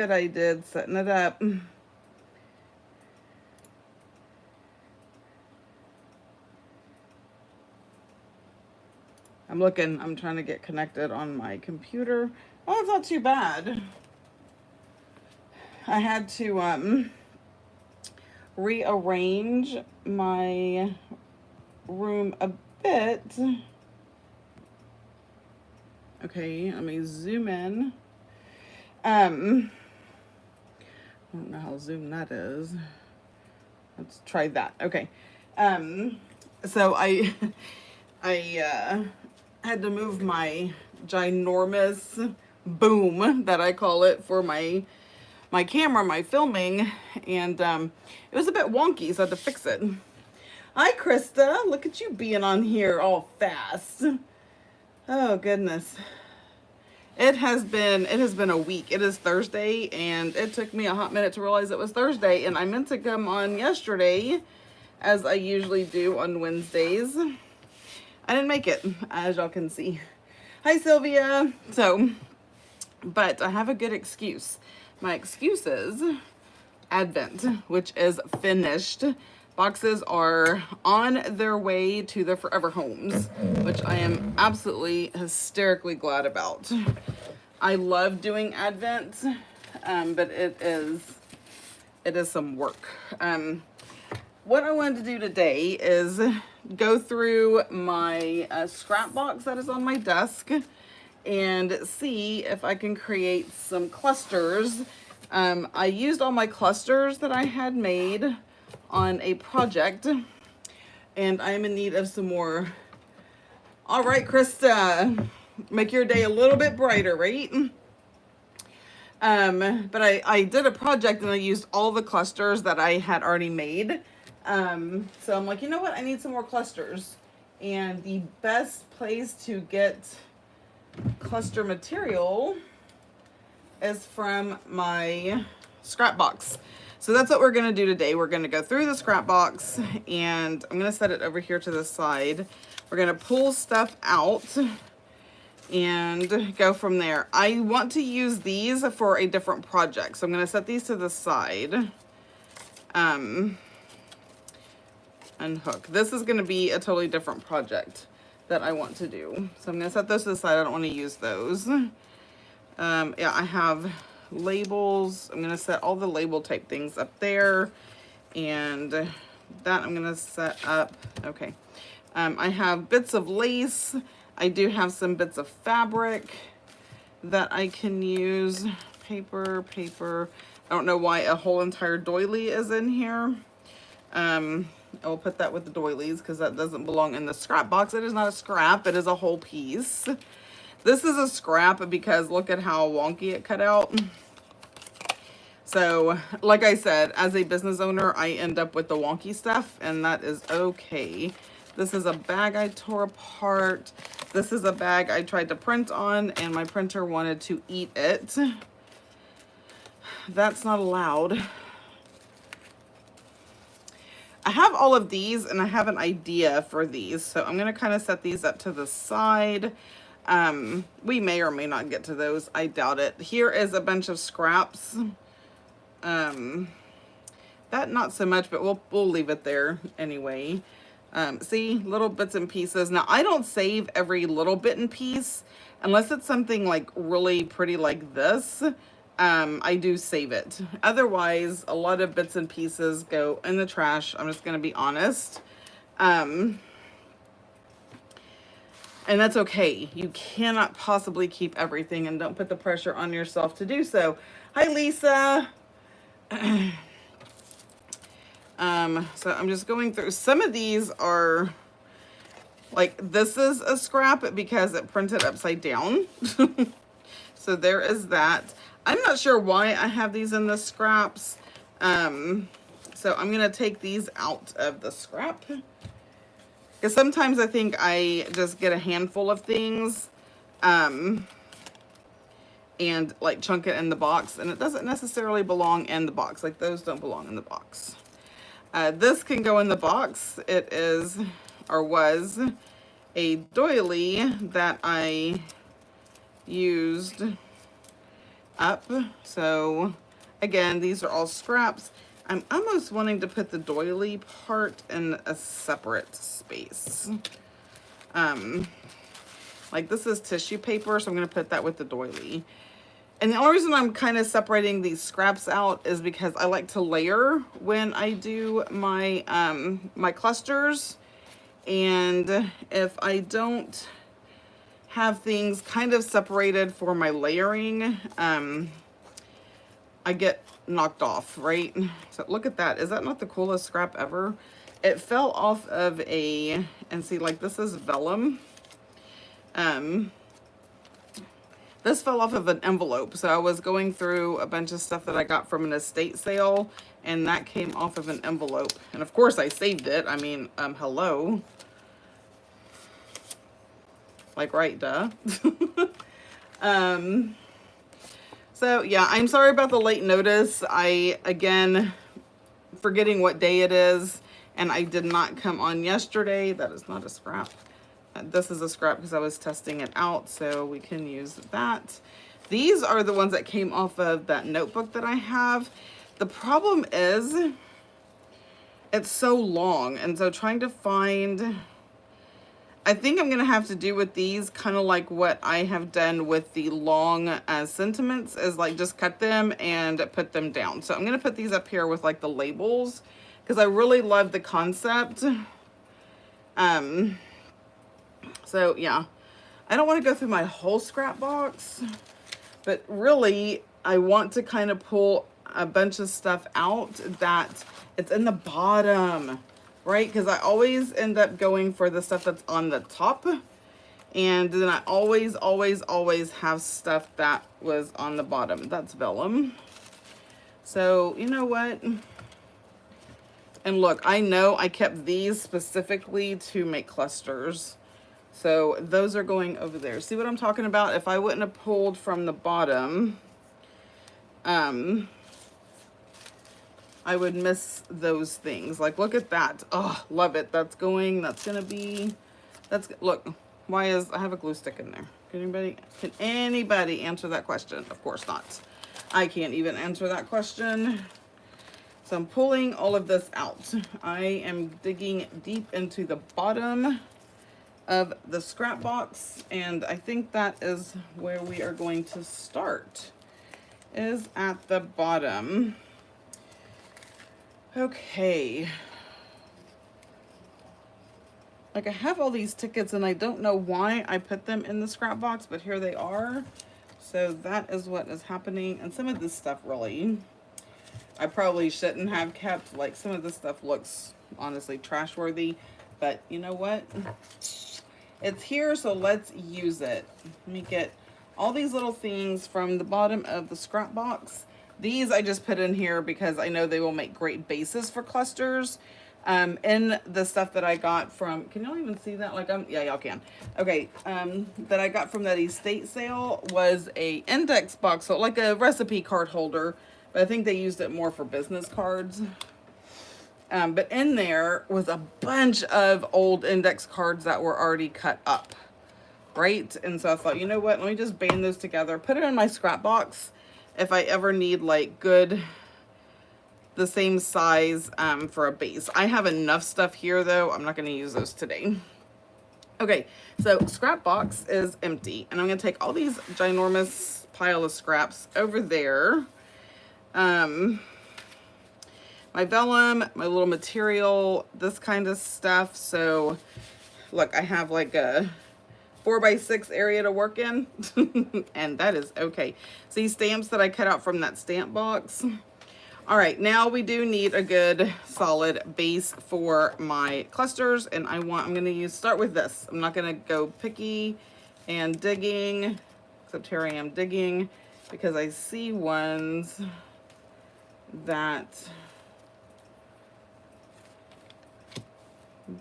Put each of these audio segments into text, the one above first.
That I did setting it up. I'm trying to get connected on my computer. Oh, it's not too bad. I had to rearrange my room a bit. Okay, let me zoom in. I don't know how zoomed that is. Let's try that. Okay. So I I had to move my ginormous boom that I call it for my camera, my filming, and it was a bit wonky, so I had to fix it. Hi, Krista. Look at you being on here all fast. Oh goodness. It has been a week. It is Thursday, and it took me a hot minute to realize it was Thursday, and I meant to come on yesterday, as I usually do on Wednesdays. I didn't make it, as y'all can see. Hi, Sylvia. So, but I have a good excuse. My excuse is Advent, which is finished. Boxes are on their way to their forever homes, which I am absolutely hysterically glad about. I love doing Advent, but it is some work. What I wanted to do today is go through my scrap box that is on my desk and see if I can create some clusters. I used all my clusters that I had made on a project, and I'm in need of some more. All right, Krista, make your day a little bit brighter, right? But I did a project and I used all the clusters that I had already made. So I'm like, you know what? I need some more clusters. And the best place to get cluster material is from my scrap box. So that's what we're going to do today. We're going to go through the scrap box, and I'm going to set it over here to the side. We're going to pull stuff out and go from there. I want to use these for a different project, so I'm going to set these to the side. Unhook. This is going to be a totally different project that I want to do. So I'm going to set those to the side. I don't want to use those. Yeah, I have labels. I'm going to set all the label type things up there. And that I'm going to set up. Okay. I have bits of lace. I do have some bits of fabric that I can use. Paper. I don't know why a whole entire doily is in here. I'll put that with the doilies because that doesn't belong in the scrap box. It is not a scrap. It is a whole piece. This is a scrap because look at how wonky it cut out. So, like I said, as a business owner, I end up with the wonky stuff, and that is okay. This is a bag I tore apart. This is a bag I tried to print on, and my printer wanted to eat it. That's not allowed. I have all of these, and I have an idea for these, so I'm going to kind of set these up to the side. We may or may not get to those. I doubt it. Here is a bunch of scraps. That not so much, but we'll leave it there anyway. See, little bits and pieces. Now, I don't save every little bit and piece unless it's something like really pretty like this. I do save it. Otherwise, a lot of bits and pieces go in the trash. I'm just going to be honest. And that's okay. You cannot possibly keep everything, and don't put the pressure on yourself to do so. Hi, Lisa. So I'm just going through. Some of these are like, this is a scrap because it printed upside down. So there is that. I'm not sure why I have these in the scraps. So I'm going to take these out of the scrap. Because sometimes I think I just get a handful of things and like chunk it in the box. And it doesn't necessarily belong in the box. Like those don't belong in the box. This can go in the box. It is, or was, a doily that I used. up. So again, these are all scraps. I'm almost wanting to put the doily part in a separate space. Like this is tissue paper, so I'm going to put that with the doily. And the only reason I'm kind of separating these scraps out is because I like to layer when I do my my clusters. And if I don't have things kind of separated for my layering, I get knocked off, right? So look at that. Is that not the coolest scrap ever? It fell off of a, and see, like this is vellum. This fell off of an envelope. So I was going through a bunch of stuff that I got from an estate sale, and that came off of an envelope. And of course I saved it. I mean, hello. Like, right, duh. So yeah, I'm sorry about the late notice. Again, forgetting what day it is, and I did not come on yesterday. That is not a scrap. This is a scrap because I was testing it out, so we can use that. These are the ones that came off of that notebook that I have. The problem is it's so long, and so trying to find, I think I'm going to have to do with these kind of like what I have done with the long sentiments, is like just cut them and put them down. So I'm going to put these up here with like the labels because I really love the concept. So yeah, I don't want to go through my whole scrap box, but really I want to kind of pull a bunch of stuff out that it's in the bottom, right? Because I always end up going for the stuff that's on the top, and then I always have stuff that was on the bottom. That's vellum. So you know what? And look, I know I kept these specifically to make clusters. So those are going over there. See what I'm talking about? If I wouldn't have pulled from the bottom, I would miss those things. Like, look at that. Oh, love it. That's going to be, look, why is, I have a glue stick in there. Can anybody answer that question? Of course not. I can't even answer that question. So I'm pulling all of this out. I am digging deep into the bottom of the scrap box, and I think that is where we are going to start, is at the bottom. Okay. Like, I have all these tickets and I don't know why I put them in the scrap box, but here they are. So that is what is happening. And some of this stuff really, I probably shouldn't have kept. Like, some of this stuff looks honestly trash worthy, but you know what? It's here, so let's use it. Let me get all these little things from the bottom of the scrap box. These I just put in here because I know they will make great bases for clusters. In the stuff that I got from, can y'all even see that? Like, yeah, y'all can. Okay, that I got from that estate sale was a index box, so like a recipe card holder, but I think they used it more for business cards. But in there was a bunch of old index cards that were already cut up, right? And so I thought, you know what, let me just band those together, put it in my scrap box if I ever need like good, the same size for a base. I have enough stuff here though, I'm not going to use those today. Okay, so scrap box is empty, and I'm going to take all these ginormous pile of scraps over there. My vellum, my little material, this kind of stuff. So look, I have like a 4x6 area to work in and that is okay. See, stamps that I cut out from that stamp box. All right, now we do need a good solid base for my clusters, and I'm going to start with this. I'm not going to go picky and digging, except here I am digging because I see ones that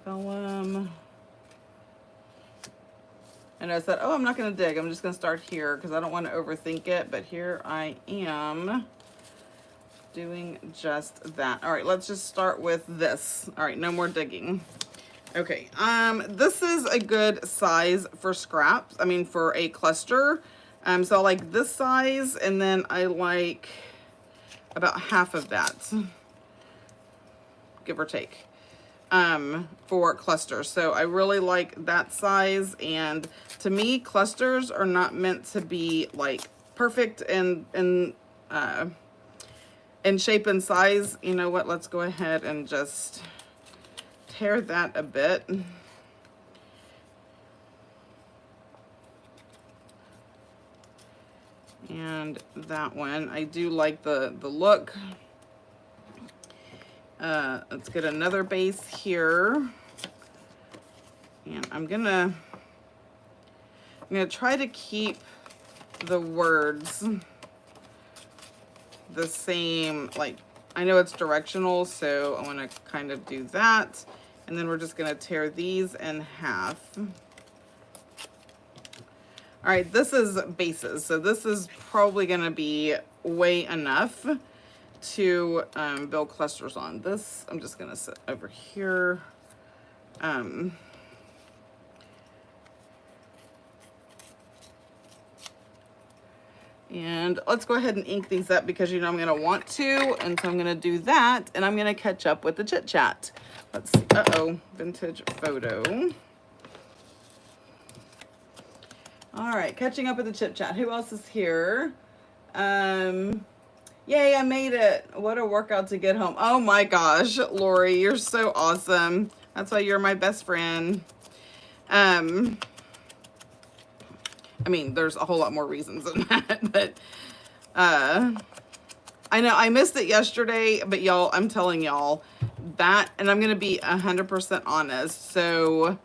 vellum. And I said, oh, I'm not going to dig. I'm just going to start here because I don't want to overthink it. But here I am doing just that. All right, let's just start with this. All right, no more digging. Okay, this is a good size for scraps. I mean, for a cluster. So I like this size, and then I like about half of that, give or take, for clusters. So I really like that size, and to me, clusters are not meant to be like perfect in shape and size. You know what, let's go ahead and just tear that a bit. And that one, I do like the look. Let's get another base here. And I'm gonna try to keep the words the same. Like, I know it's directional, so I want to kind of do that. And then we're just gonna tear these in half. All right, this is bases, so this is probably gonna be way enough to build clusters on. This, I'm just gonna sit over here. And let's go ahead and ink these up because you know I'm gonna want to, and so I'm gonna do that, and I'm gonna catch up with the chit chat. Let's see, vintage photo. All right, catching up with the chit chat. Who else is here? Yay, I made it. What a workout to get home. Oh my gosh, Lori, you're so awesome. That's why you're my best friend. I mean, there's a whole lot more reasons than that, but I know I missed it yesterday, but y'all, I'm telling y'all that, and I'm going to be 100% honest. So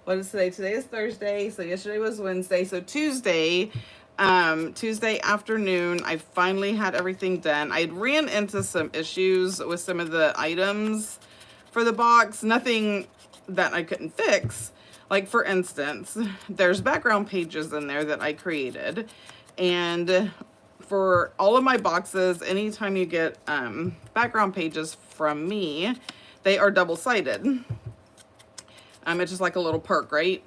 what is today? Today is Thursday. So yesterday was Wednesday. So Tuesday afternoon, I finally had everything done. I ran into some issues with some of the items for the box, nothing that I couldn't fix. Like, for instance, there's background pages in there that I created, and for all of my boxes, anytime you get background pages from me, they are double-sided. It's just like a little perk, right,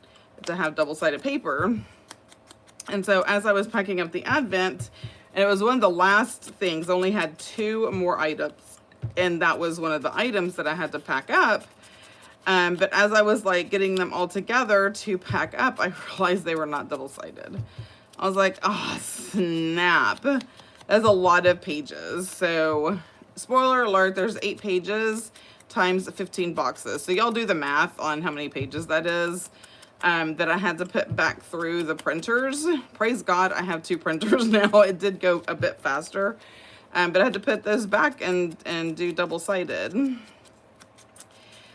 to have double-sided paper. And so as I was packing up the Advent, and it was one of the last things, I only had 2 more items, and that was one of the items that I had to pack up. But as I was like getting them all together to pack up, I realized they were not double-sided. I was like, oh, snap. That's a lot of pages. So spoiler alert, there's 8 pages times 15 boxes. So y'all do the math on how many pages that is. That I had to put back through the printers. Praise God, I have 2 printers now. It did go a bit faster. But I had to put those back and do double-sided.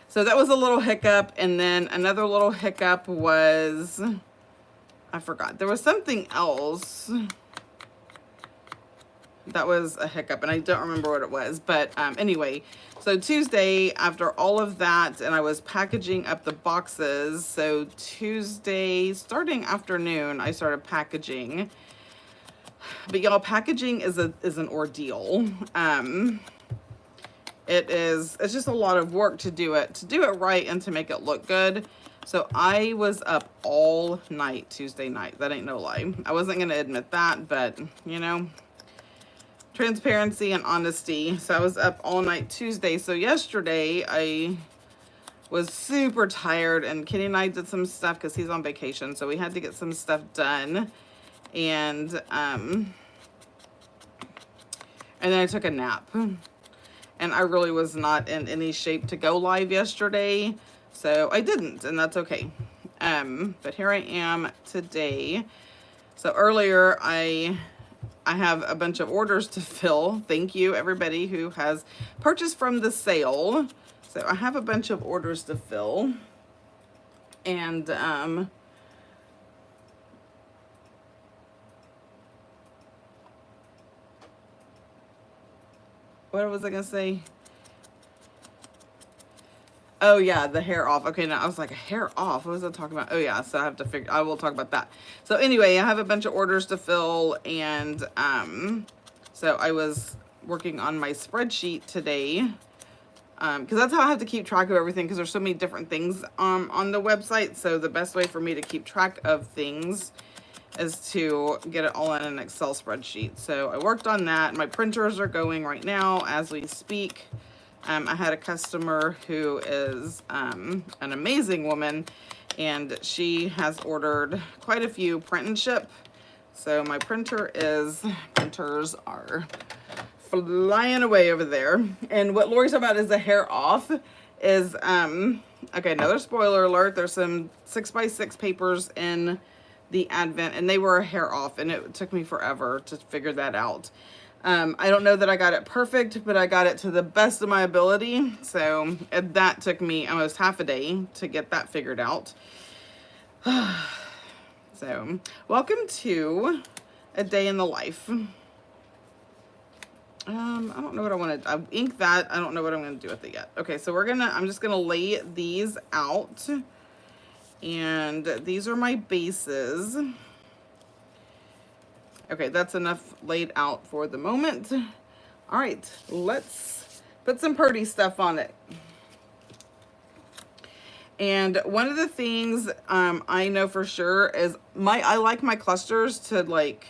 So that was a little hiccup. And then another little hiccup was, I forgot. There was something else that was a hiccup, and I don't remember what it was. But anyway, so Tuesday, after all of that, and I was packaging up the boxes. So Tuesday, starting afternoon, I started packaging. But y'all, packaging is an ordeal. It's just a lot of work to do it right and to make it look good. So I was up all night Tuesday night. That ain't no lie. I wasn't going to admit that, but you know, transparency and honesty. So I was up all night Tuesday. So yesterday I was super tired, and Kenny and I did some stuff because he's on vacation. So we had to get some stuff done. And then I took a nap. And I really was not in any shape to go live yesterday, so I didn't, and that's okay. But here I am today. So earlier, I have a bunch of orders to fill. Thank you, everybody who has purchased from the sale. So I have a bunch of orders to fill. And what was I gonna say? Oh yeah, the hair off. Okay, now I was like, hair off? What was I talking about? Oh yeah, so I have to figure, I will talk about that. So anyway, I have a bunch of orders to fill, and so I was working on my spreadsheet today, because that's how I have to keep track of everything, because there's so many different things on the website. So the best way for me to keep track of things is to get it all in an Excel spreadsheet. So I worked on that. My printers are going right now as we speak. I had a customer who is an amazing woman, and she has ordered quite a few print and ship. So my printers are flying away over there. And what Lori's talking about is the hair off is, okay, another spoiler alert. There's some 6x6 papers in the Advent, and they were a hair off, and it took me forever to figure that out. I don't know that I got it perfect, but I got it to the best of my ability. So that took me almost half a day to get that figured out. So welcome to a day in the life. I don't know what I want to, I ink that. I don't know what I'm going to do with it yet. Okay, so I'm just going to lay these out. And these are my bases. Okay, that's enough laid out for the moment. All right, let's put some pretty stuff on it. And one of the things I know for sure is I like my clusters to like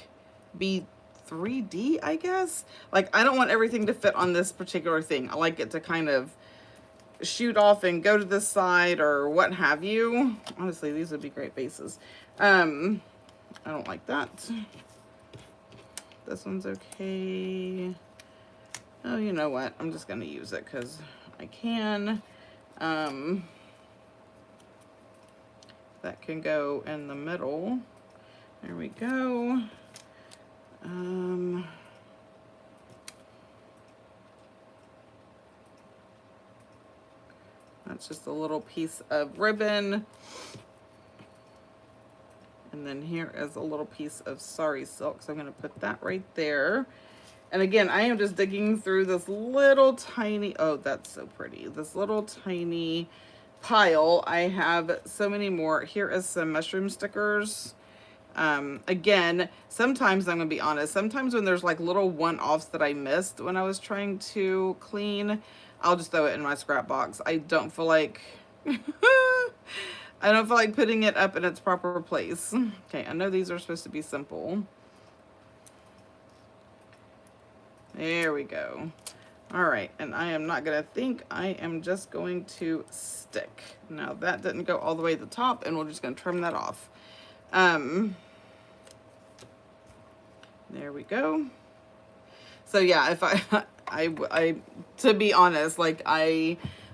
be 3D, I guess. Like, I don't want everything to fit on this particular thing. I like it to kind of shoot off and go to this side or what have you. Honestly, these would be great bases. I don't like that. This one's okay. Oh, you know what? I'm just gonna use it because I can. That can go in the middle. There we go. That's just a little piece of ribbon. And then here is a little piece of sari silk. So I'm going to put that right there. And again, I am just digging through this little tiny, oh, that's so pretty. This little tiny pile. I have so many more. Here is some mushroom stickers. Again, sometimes I'm going to be honest, sometimes when there's like little one-offs that I missed when I was trying to clean, I'll just throw it in my scrap box. I don't feel like I don't feel like putting it up in its proper place. Okay, I know these are supposed to be simple. There we go. All right, and I am not gonna think, I am just going to stick. Now that didn't go all the way to the top, and we're just gonna trim that off. There we go. So yeah, if I to be honest, like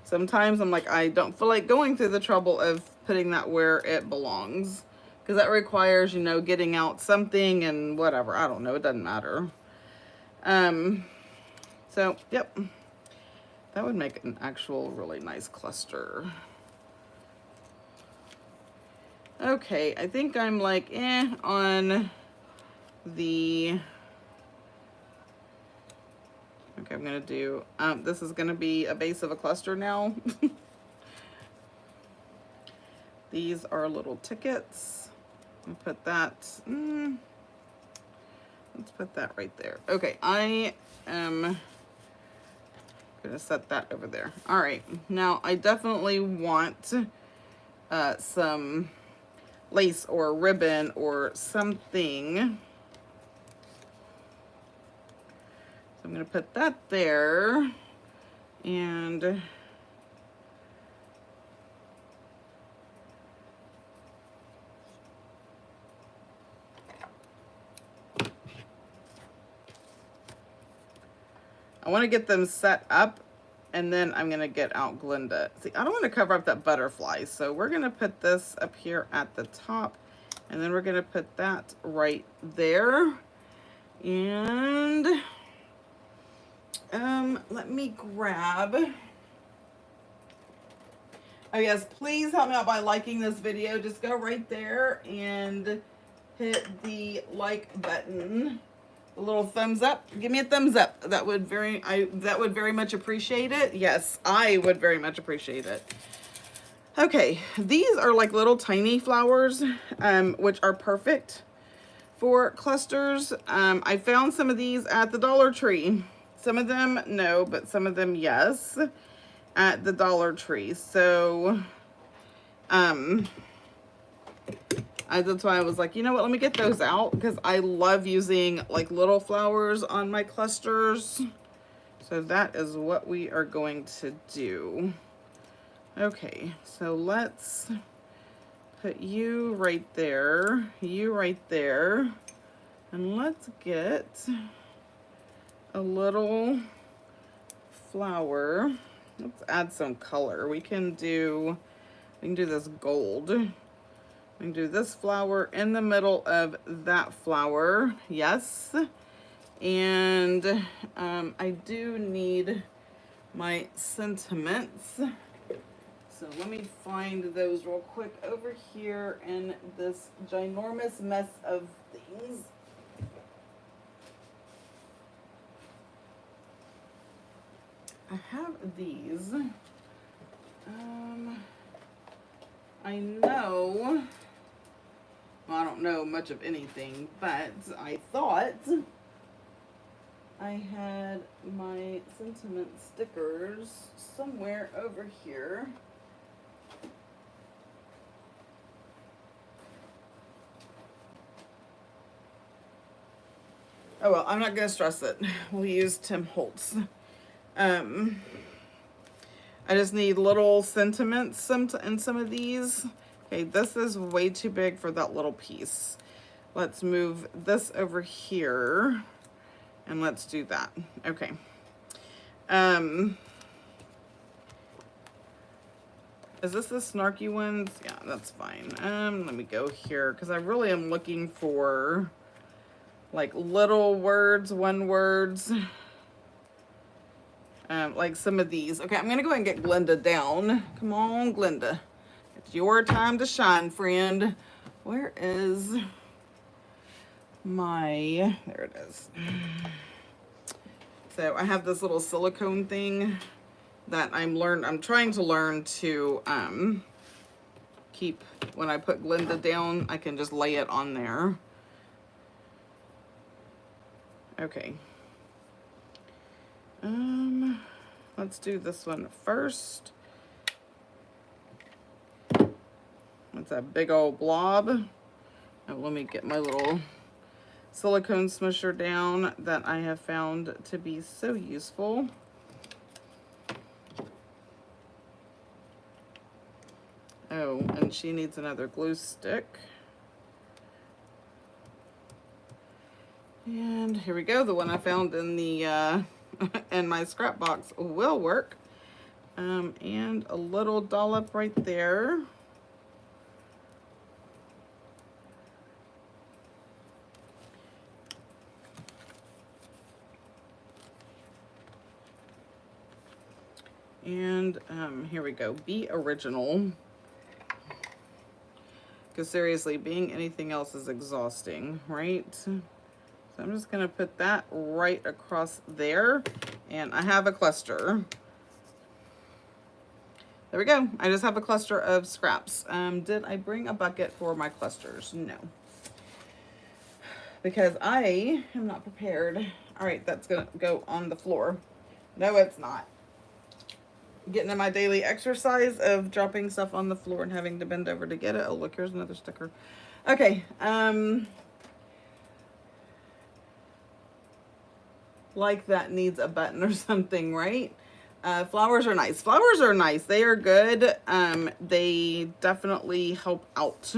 sometimes I'm like, I don't feel like going through the trouble of putting that where it belongs, because that requires, you know, getting out something and whatever. I don't know. It doesn't matter. So, yep. That would make an actual really nice cluster. Okay, I think I'm like, on the... Okay, I'm going to do, this is going to be a base of a cluster now. These are little tickets. I'll put that, let's put that right there. Okay, I am going to set that over there. All right, now I definitely want some lace or ribbon or something. So I'm going to put that there, and I want to get them set up, and then I'm going to get out Glinda. See, I don't want to cover up that butterfly, so we're going to put this up here at the top, and then we're going to put that right there. And let me grab, oh yes, please help me out by liking this video. Just go right there and hit the like button. A little thumbs up. Give me a thumbs up. That would very much appreciate it. Yes, I would very much appreciate it. Okay, these are like little tiny flowers, which are perfect for clusters. I found some of these at the Dollar Tree. Some of them no, but some of them yes, at the Dollar Tree. So I That's why I was like, you know what, let me get those out, because I love using like little flowers on my clusters. So that is what we are going to do. Okay, so let's put you right there, you right there, and let's get a little flower. Let's add some color. We can do this gold. We can do this flower in the middle of that flower. Yes. And I do need my sentiments. So let me find those real quick over here in this ginormous mess of things. I have these. I know, well, I don't know much of anything, but I thought I had my sentiment stickers somewhere over here. Oh well, I'm not gonna stress it. We'll use Tim Holtz. I just need little sentiments in some of these. Okay, this is way too big for that little piece. Let's move this over here and let's do that. Okay. Is this the snarky ones? Yeah, that's fine. Let me go here because I really am looking for like little words, one words. Like some of these. Okay, I'm gonna go ahead and get Glenda down. Come on, Glenda. It's your time to shine, friend. Where is my, there it is. So I have this little silicone thing that I'm trying to learn to keep, when I put Glenda down, I can just lay it on there. Okay. Let's do this one first. That's a big old blob. Oh, let me get my little silicone smusher down that I have found to be so useful. Oh, and she needs another glue stick. And here we go. The one I found in the in my scrap box will work. And a little dollop right there. And here we go. Be original. Because seriously, being anything else is exhausting, right? So I'm just going to put that right across there. And I have a cluster. There we go. I just have a cluster of scraps. Did I bring a bucket for my clusters? No. Because I am not prepared. All right, that's going to go on the floor. No, it's not. Getting in my daily exercise of dropping stuff on the floor and having to bend over to get it. Oh, look, here's another sticker. Okay. Like that needs a button or something, right? Flowers are nice. Flowers are nice. They are good. They definitely help out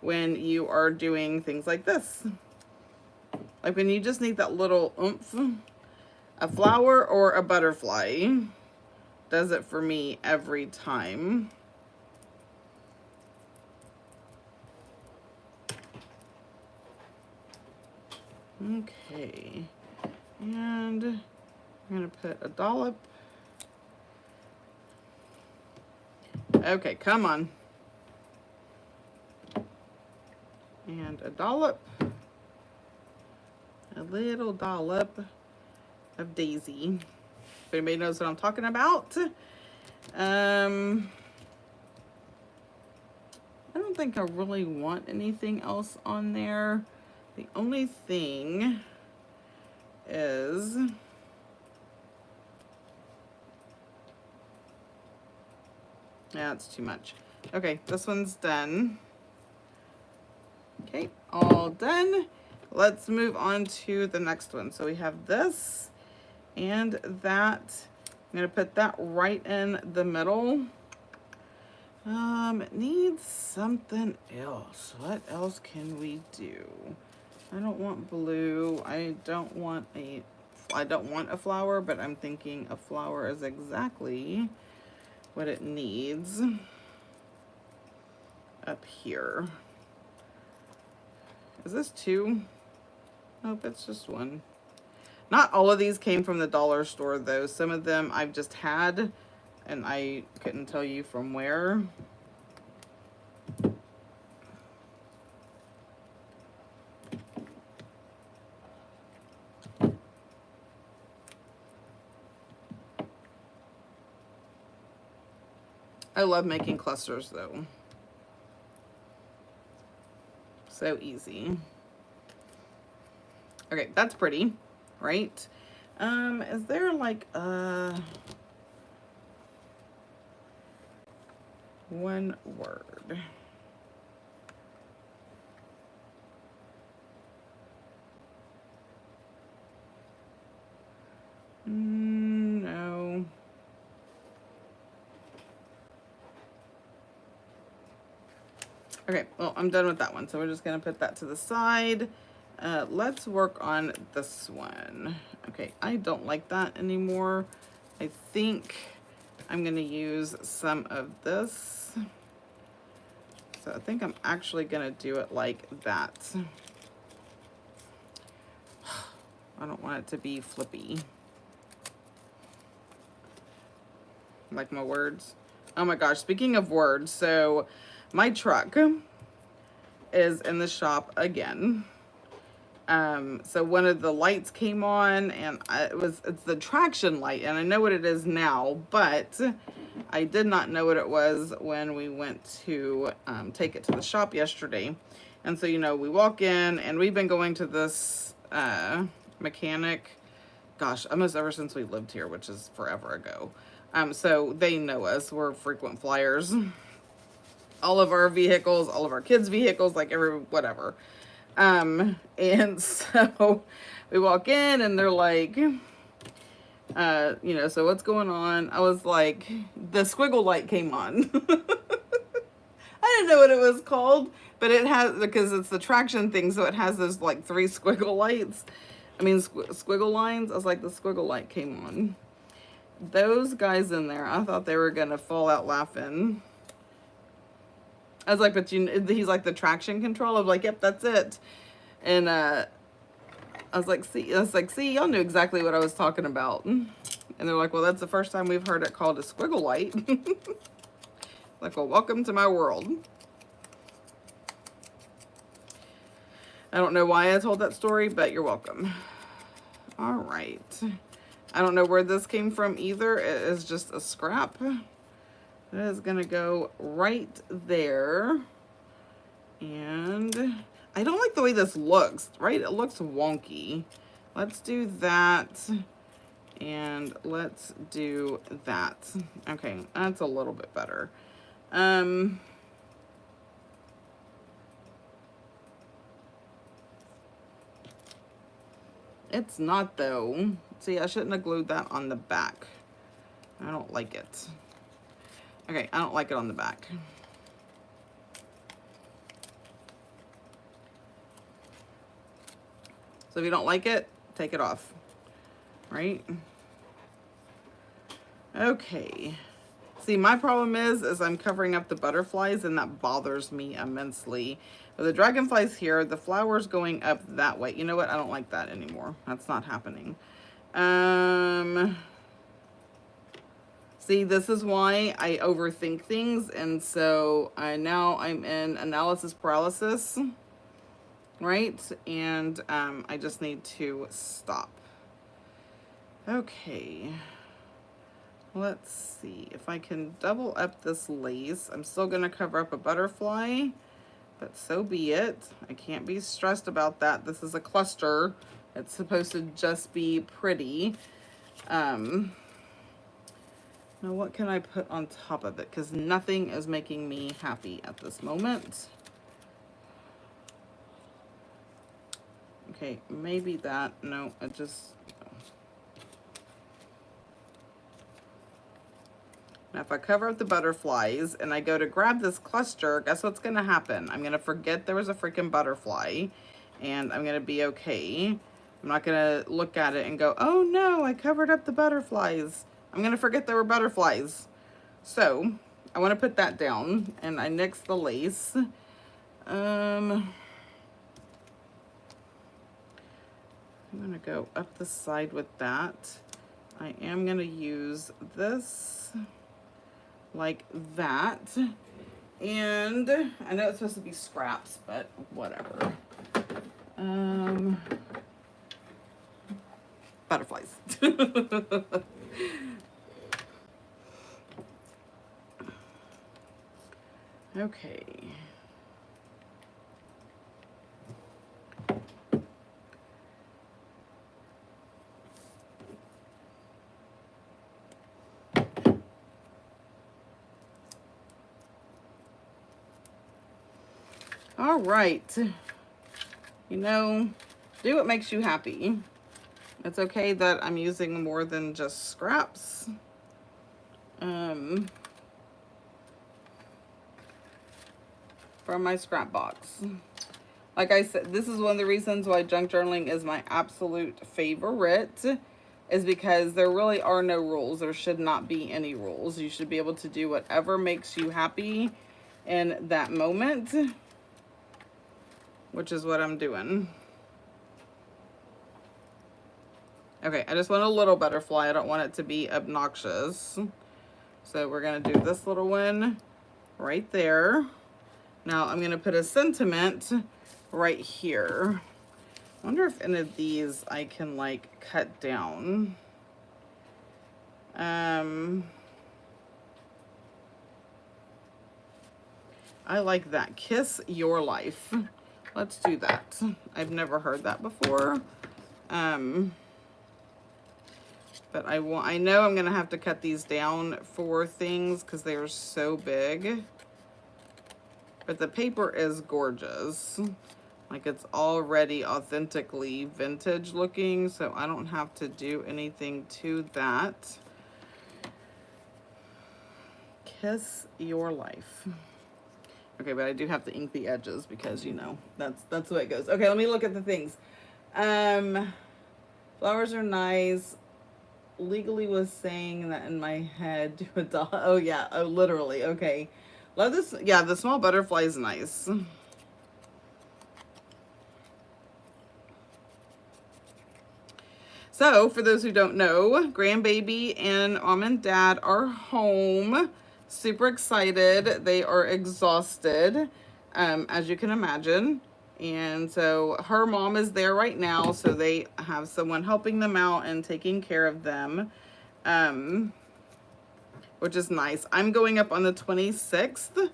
when you are doing things like this. Like when you just need that little oomph. A flower or a butterfly does it for me every time. Okay. And I'm going to put a dollop. Okay, come on. And a dollop. A little dollop of daisy. If anybody knows what I'm talking about. I don't think I really want anything else on there. The only thing is yeah, it's too much. Okay, this one's done. Okay, all done. Let's move on to the next one. So we have this and that. I'm gonna put that right in the middle. It needs something else. What else can we do? I don't want blue. I don't want a flower, but I'm thinking a flower is exactly what it needs up here. Is this two? Nope, it's just one. Not all of these came from the dollar store though. Some of them I've just had and I couldn't tell you from where. I love making clusters though. So easy. Okay, that's pretty, right? Is there like one word? No. Okay, well, I'm done with that one. So we're just gonna put that to the side. Let's work on this one. Okay, I don't like that anymore. I think I'm gonna use some of this. So I think I'm actually gonna do it like that. I don't want it to be flippy. Like my words. Oh my gosh, speaking of words, so my truck is in the shop again. So one of the lights came on and it's the traction light and I know what it is now, but I did not know what it was when we went to take it to the shop yesterday. And so, you know, we walk in and we've been going to this mechanic, gosh, almost ever since we lived here, which is forever ago. So they know us, we're frequent flyers. All of our vehicles, all of our kids' vehicles, like whatever. And so we walk in and they're like, you know, so what's going on? I was like, the squiggle light came on. I didn't know what it was called, but it has, because it's the traction thing, so it has those like 3 squiggle lights. I mean, squiggle lines. I was like, the squiggle light came on. Those guys in there, I thought they were gonna fall out laughing. I was like, but he's like the traction control. I was like, yep, that's it. And I was like, see, y'all knew exactly what I was talking about. And they're like, well, that's the first time we've heard it called a squiggle light. Like, well, welcome to my world. I don't know why I told that story, but you're welcome. All right. I don't know where this came from either. It is just a scrap. It is going to go right there. And I don't like the way this looks, right? It looks wonky. Let's do that. And let's do that. Okay, that's a little bit better. It's not though. See, I shouldn't have glued that on the back. I don't like it. Okay, I don't like it on the back. So if you don't like it, take it off, right? Okay. See, my problem is I'm covering up the butterflies and that bothers me immensely. With the dragonflies here, the flowers going up that way. You know what? I don't like that anymore. That's not happening. See, this is why I overthink things. And so now I'm in analysis paralysis, right? And I just need to stop. Okay. Let's see if I can double up this lace. I'm still going to cover up a butterfly, but so be it. I can't be stressed about that. This is a cluster. It's supposed to just be pretty. Now what can I put on top of it? Because nothing is making me happy at this moment. Okay, maybe that. No, it just... Now, if I cover up the butterflies and I go to grab this cluster, guess what's going to happen? I'm going to forget there was a freaking butterfly, and I'm going to be okay. I'm not going to look at it and go, oh no, I covered up the butterflies. I'm going to forget there were butterflies. So, I want to put that down, and I nix the lace. I'm going to go up the side with that. I am going to use this like that. And I know it's supposed to be scraps, but whatever. Butterflies. Okay. All right. You know, do what makes you happy. It's okay that I'm using more than just scraps. From my scrap box. Like I said, this is one of the reasons why junk journaling is my absolute favorite, is because there really are no rules. There should not be any rules. You should be able to do whatever makes you happy in that moment, which is what I'm doing. Okay, I just want a little butterfly. I don't want it to be obnoxious. So we're going to do this little one right there. Now I'm going to put a sentiment right here. I wonder if any of these I can like cut down. I like that. Kiss your life. Let's do that. I've never heard that before. But I know I'm going to have to cut these down for things because they are so big. But the paper is gorgeous. Like, it's already authentically vintage looking, so I don't have to do anything to that. Kiss your life. Okay, but I do have to ink the edges because, you know, that's the way it goes. Okay, let me look at the things. Flowers are nice. Legally was saying that in my head. Do a doll. Oh, yeah. Oh, literally. Okay. Love this. Yeah, the small butterfly is nice. So, for those who don't know, grandbaby and mom and dad are home. Super excited. They are exhausted, as you can imagine. And so her mom is there right now, so they have someone helping them out and taking care of them, which is nice. I'm going up on the 26th.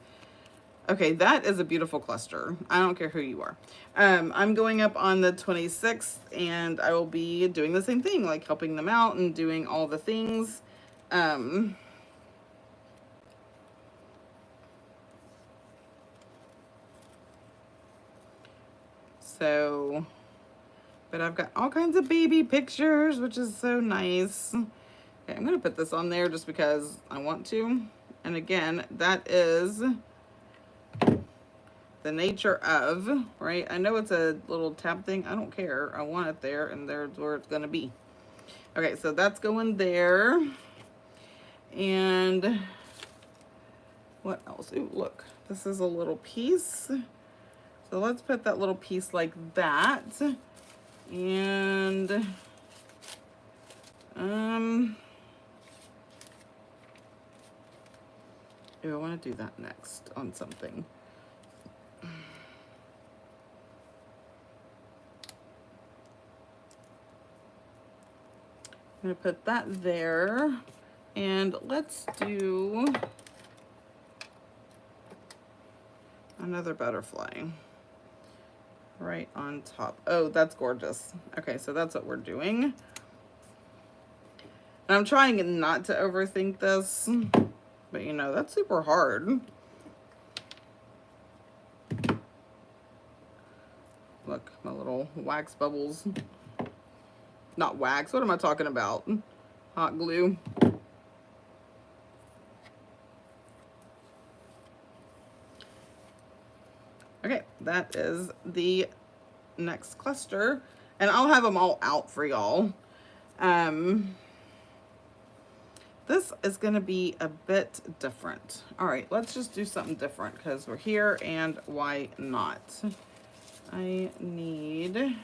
Okay, that is a beautiful cluster. I don't care who you are. I'm going up on the 26th, and I will be doing the same thing, like helping them out and doing all the things. So, but I've got all kinds of baby pictures, which is so nice. Okay, I'm going to put this on there just because I want to. And again, that is the nature of, right? I know it's a little tab thing. I don't care. I want it there, and there's where it's going to be. Okay, so that's going there. And what else? Ooh, look. This is a little piece. So let's put that little piece like that. And ooh, I want to do that next on something. I'm going to put that there. And let's do another butterfly right on top. Oh, that's gorgeous. Okay, so that's what we're doing. And I'm trying not to overthink this, but you know, that's super hard. Look, my little know, wax bubbles. Not wax, what am I talking about? Hot glue. Okay, that is the next cluster. And I'll have them all out for y'all. This is going to be a bit different. All right, let's just do something different because we're here and why not? I need a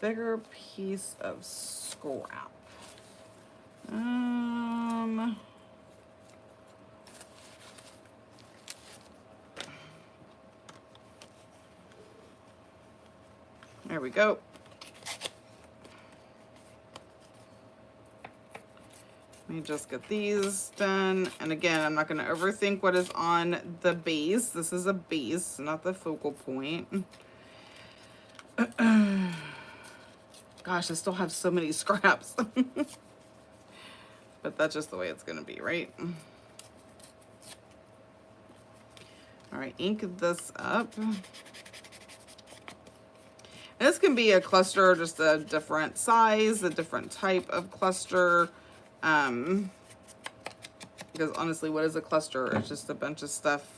bigger piece of scrap. There we go. Let me just get these done. And again, I'm not going to overthink what is on the base. This is a base, not the focal point. Gosh, I still have so many scraps. But that's just the way it's going to be, right? All right, ink this up. This can be a cluster, just a different size, a different type of cluster. Because honestly, what is a cluster? It's just a bunch of stuff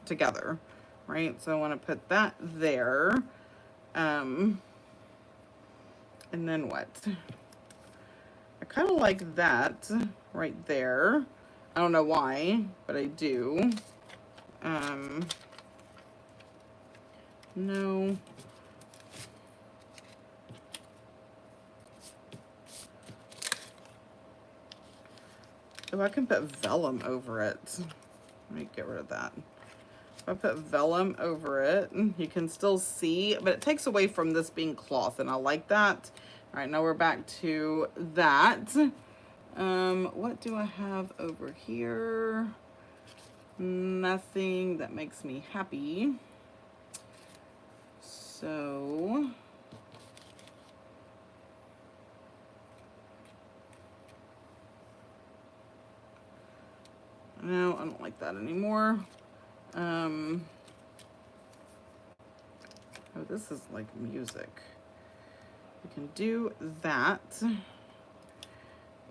together, right? So I want to put that there. And then what? I kind of like that right there. I don't know why, but I do. No. Oh, I can put vellum over it. Let me get rid of that. If I put vellum over it, you can still see, but it takes away from this being cloth, and I like that. All right, now we're back to that. What do I have over here? Nothing that makes me happy. So no, I don't like that anymore. Oh, this is like music. We can do that.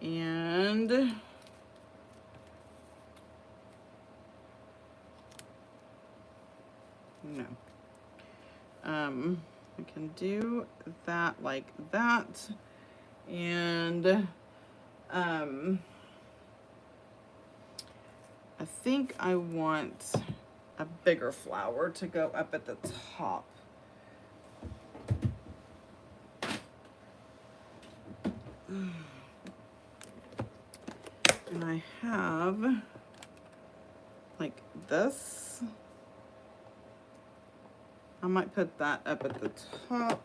And no. We can do that like that. And I think I want a bigger flower to go up at the top. And I have like this. I might put that up at the top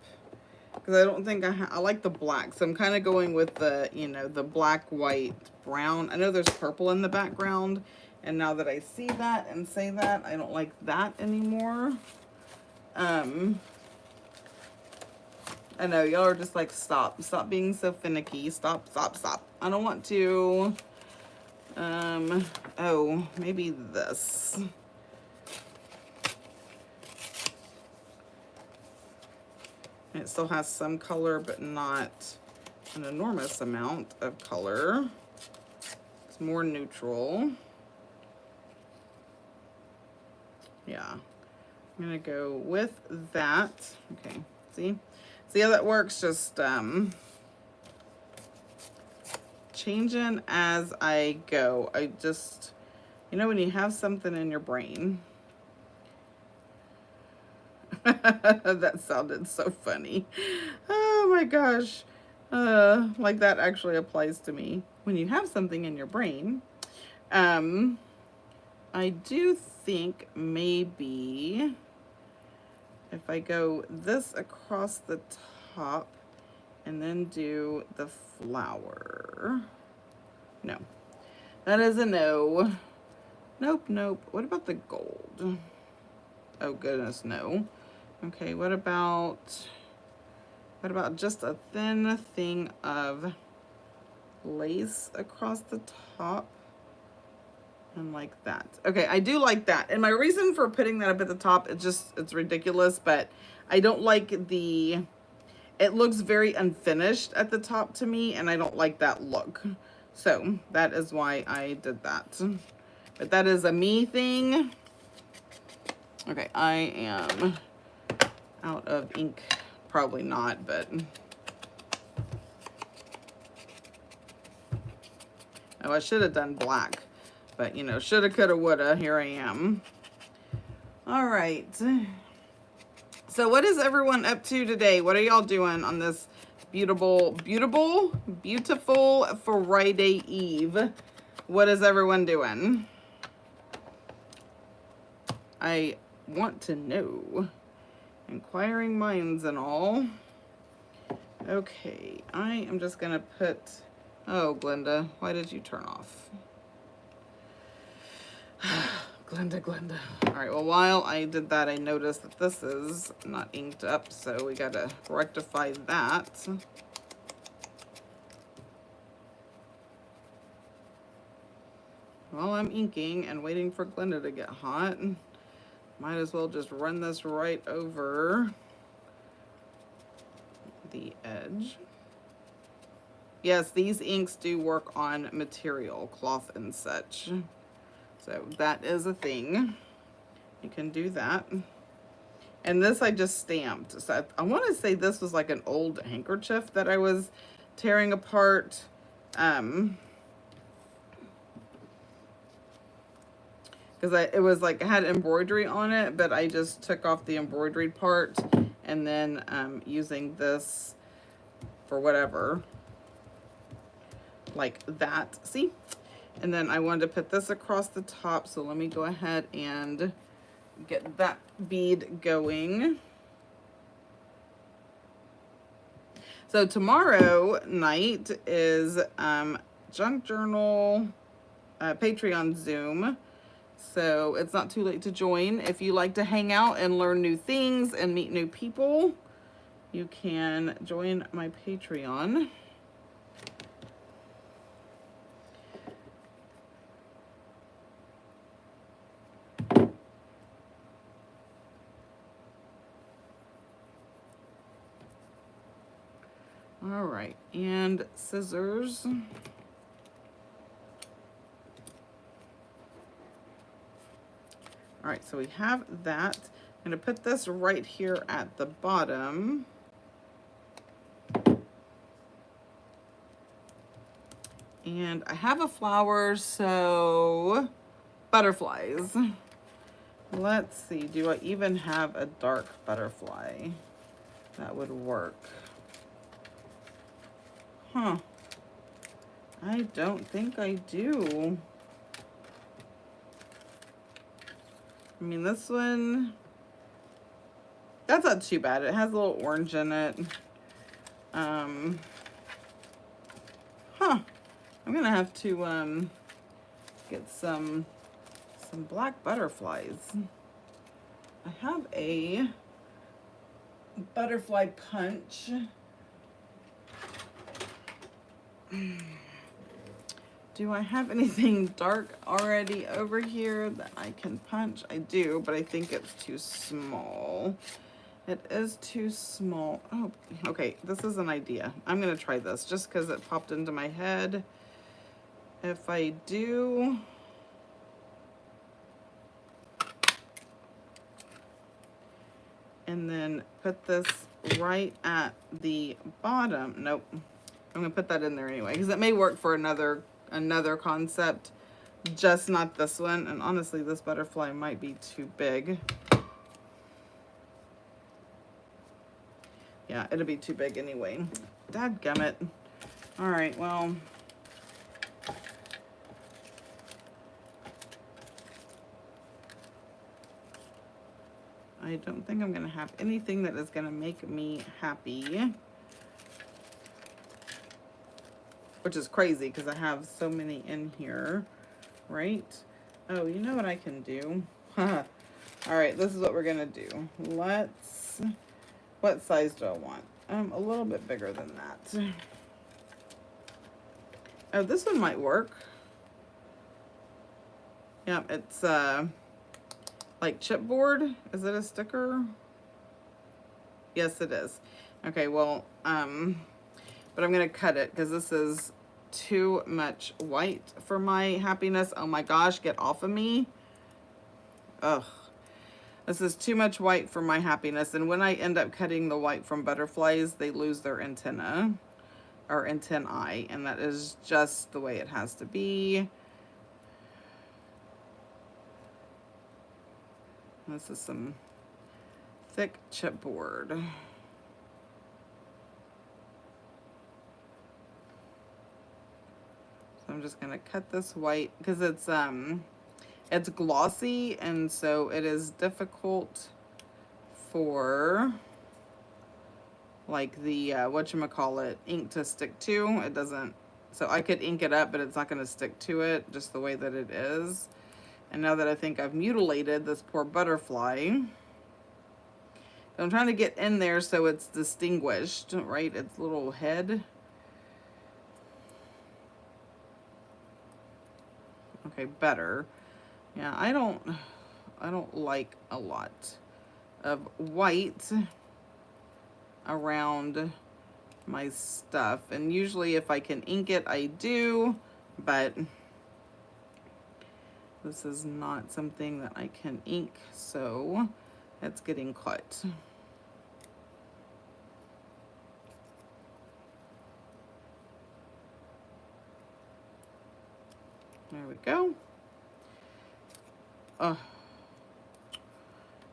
because I don't think I like the black. So I'm kind of going with the, you know, the black, white, brown. I know there's purple in the background. And now that I see that and say that, I don't like that anymore. I know y'all are just like, stop being so finicky. Stop. I don't want to. Oh, maybe this. It still has some color, but not an enormous amount of color. It's more neutral. Yeah, I'm gonna go with that. Okay, see how that works? Just changing as I go. I just, you know, when you have something in your brain. That sounded so funny. Oh my gosh. Like that actually applies to me. When you have something in your brain, I do think maybe if I go this across the top and then do the flower. No, that is a no. Nope. What about the gold? Oh goodness, no. Okay, what about just a thin thing of lace across the top? And like that. Okay, I do like that. And my reason for putting that up at the top, it's ridiculous, but I don't like it looks very unfinished at the top to me, and I don't like that look. So that is why I did that. But that is a me thing. Okay, I am out of ink. Probably not, but... Oh, I should have done black. But, you know, shoulda, coulda, woulda. Here I am. All right. So what is everyone up to today? What are y'all doing on this beautiful Friday Eve? What is everyone doing? I want to know. Inquiring minds and all. Okay, I am just going to put... Oh, Glenda, why did you turn off? Glenda. All right, well, while I did that, I noticed that this is not inked up, so we got to rectify that. While I'm inking and waiting for Glenda to get hot, might as well just run this right over the edge. Yes, these inks do work on material, cloth and such. So that is a thing. You can do that. And this I just stamped. So I want to say this was like an old handkerchief that I was tearing apart. Because it was like, it had embroidery on it, but I just took off the embroidered part and then using this for whatever. Like that. See? And then I wanted to put this across the top, so let me go ahead and get that bead going. So tomorrow night is Junk Journal Patreon Zoom. So it's not too late to join. If you like to hang out and learn new things and meet new people, you can join my Patreon. All right, and scissors. All right, so we have that. I'm gonna put this right here at the bottom. And I have a flower, so butterflies. Let's see, do I even have a dark butterfly that would work? Huh. I don't think I do. I mean, this one, that's not too bad. It has a little orange in it. Huh. I'm gonna have to get some black butterflies. I have a butterfly punch. Do I have anything dark already over here that I can punch? I do, but I think it's too small. It is too small. Oh, okay, this is an idea. I'm gonna try this just because it popped into my head. If I do... and then put this right at the bottom. Nope. I'm gonna put that in there anyway, because it may work for another concept, just not this one. And honestly, this butterfly might be too big. Yeah, it'll be too big anyway. Dadgummit. All right, well. I don't think I'm gonna have anything that is gonna make me happy. Which is crazy because I have so many in here, right? Oh, you know what I can do? All right, this is what we're gonna do. Let's, what size do I want? A little bit bigger than that. Oh, this one might work. Yeah, it's like chipboard. Is it a sticker? Yes, it is. Okay, well, but I'm gonna cut it because this is too much white for my happiness. Oh my gosh, get off of me. Ugh. This is too much white for my happiness. And when I end up cutting the white from butterflies, they lose their antenna or antennae, and that is just the way it has to be. This is some thick chipboard. So I'm just gonna cut this white because it's glossy, and so it is difficult for like the whatchamacallit ink to stick to. It doesn't, so I could ink it up, but it's not gonna stick to it just the way that it is. And now that I think I've mutilated this poor butterfly, I'm trying to get in there so it's distinguished, right? Its little head. Okay, better. Yeah, I don't like a lot of white around my stuff. And usually if I can ink it, I do, but this is not something that I can ink, so it's getting cut. There we go.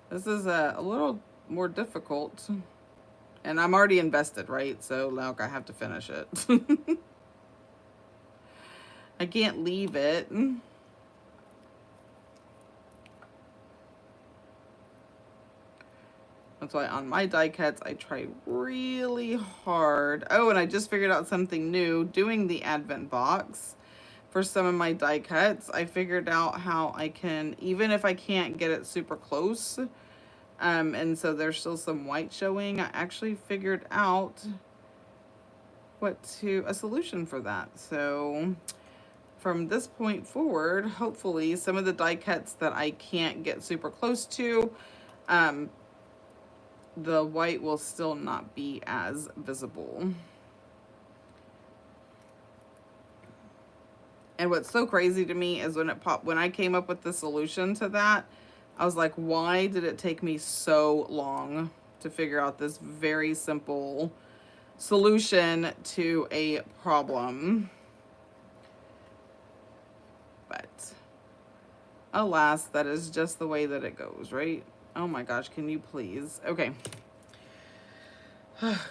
This is a little more difficult, and I'm already invested, right? So like I have to finish it. I can't leave it. That's why on my die cuts, I try really hard. Oh, and I just figured out something new doing the advent box. For some of my die cuts, I figured out how I can, even if I can't get it super close, and so there's still some white showing, I actually figured out a solution for that. So from this point forward, hopefully some of the die cuts that I can't get super close to, the white will still not be as visible. And what's so crazy to me is when I came up with the solution to that, I was like, why did it take me so long to figure out this very simple solution to a problem? But alas, that is just the way that it goes, right? Oh my gosh, can you please? Okay.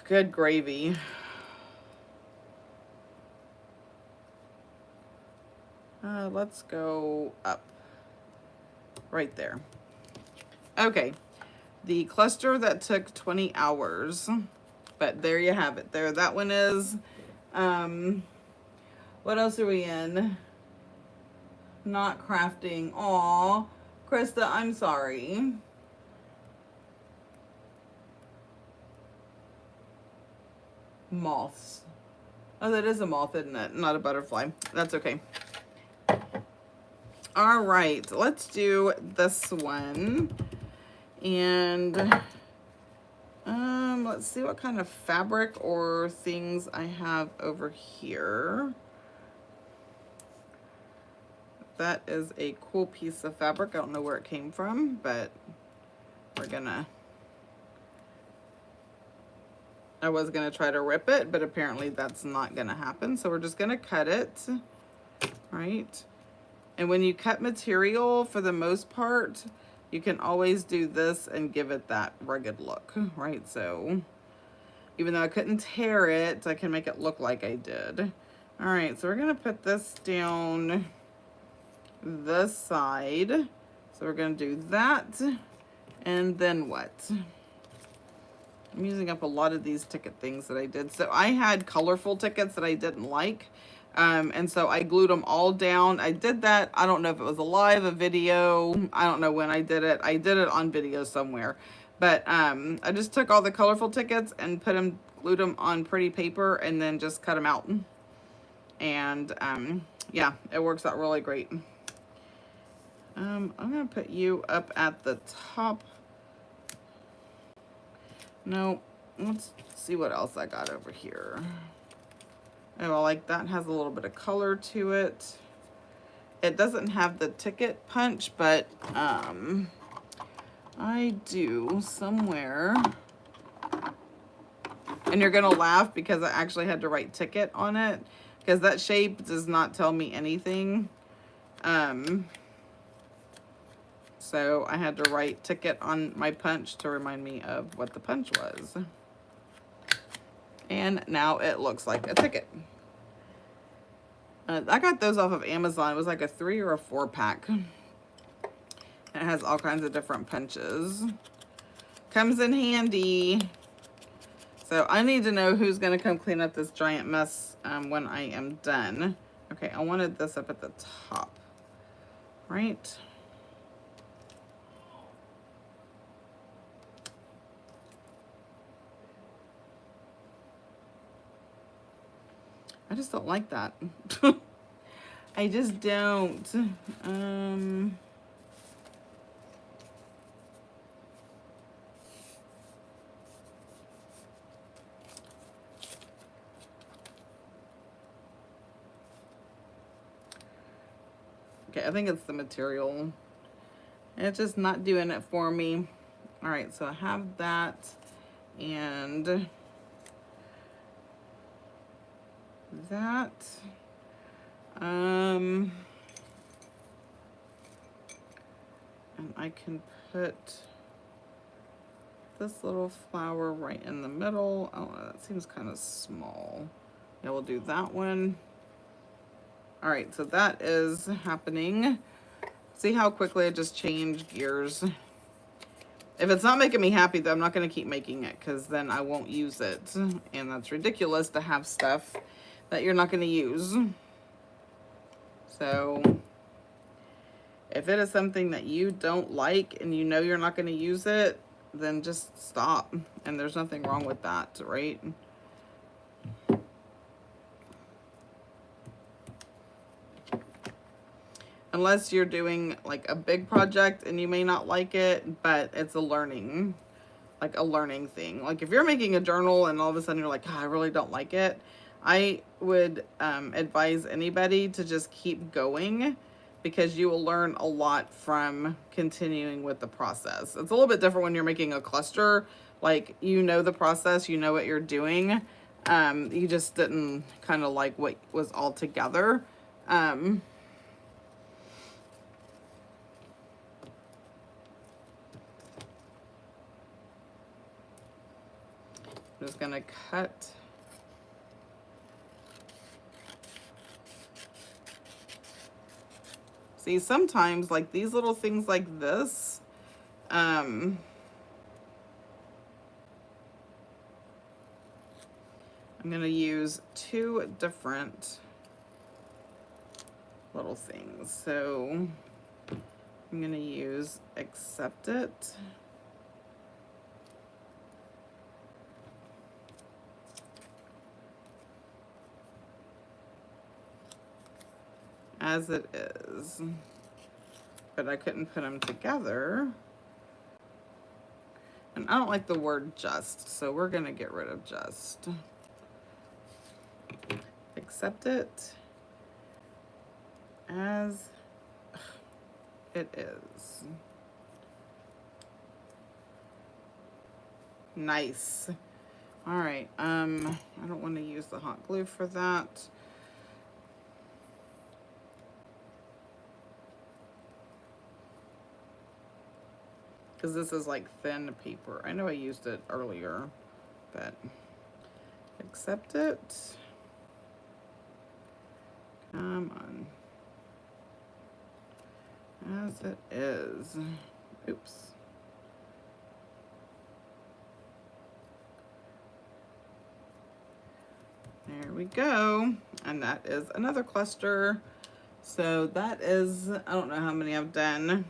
Good gravy. Let's go up right there. Okay, the cluster that took 20 hours, but there you have it. There, that one is. What else are we in? Not crafting. Aw, Krista, I'm sorry. Moths. Oh, that is a moth, isn't it? Not a butterfly. That's okay. All right, let's do this one. And let's see what kind of fabric or things I have over here. That is a cool piece of fabric. I don't know where it came from, but I was gonna try to rip it, but apparently that's not gonna happen. So we're just gonna cut it, right? And when you cut material, for the most part, you can always do this and give it that rugged look, right? So even though I couldn't tear it, I can make it look like I did. All right, so we're gonna put this down this side. So we're gonna do that, and then what? I'm using up a lot of these ticket things that I did. So I had colorful tickets that I didn't like. And so I glued them all down. I did that. I don't know if it was a video. I don't know when I did it. I did it on video somewhere. But I just took all the colorful tickets and glued them on pretty paper and then just cut them out. And yeah, it works out really great. I'm gonna put you up at the top. No, let's see what else I got over here. Oh, I like that. Has a little bit of color to it. It doesn't have the ticket punch, but I do somewhere. And you're gonna laugh because I actually had to write ticket on it because that shape does not tell me anything. So I had to write ticket on my punch to remind me of what the punch was. And now it looks like a ticket. I got those off of Amazon. It was like a 3 or a 4 pack. And it has all kinds of different punches. Comes in handy. So I need to know who's going to come clean up this giant mess when I am done. Okay, I wanted this up at the top. Right? I just don't like that. I just don't. Okay, I think it's the material. It's just not doing it for me. All right, so I have that and that. And I can put this little flower right in the middle. Oh, that seems kind of small. Yeah, we'll do that one. All right, so that is happening. See how quickly I just changed gears. If it's not making me happy, though, I'm not going to keep making it because then I won't use it. And that's ridiculous to have stuff that you're not going to use. So if it is something that you don't like and you know you're not going to use it, then just stop. And there's nothing wrong with that, right? Unless you're doing like a big project and you may not like it, but it's a learning, like a learning thing. Like if you're making a journal and all of a sudden you're like, oh, I really don't like it, I would advise anybody to just keep going because you will learn a lot from continuing with the process. It's a little bit different when you're making a cluster. Like, you know the process, you know what you're doing. You just didn't kind of like what was all together. I'm just gonna cut. See, sometimes like these little things like this, I'm gonna use 2 different little things. So I'm gonna use accept it. As it is, but I couldn't put them together. And I don't like the word just, so we're gonna get rid of just. Accept it as it is. Nice. All right, I don't want to use the hot glue for that. Because this is like thin paper. I know I used it earlier, but accept it. Come on. As it is. Oops. There we go. And that is another cluster. So that is, I don't know how many I've done.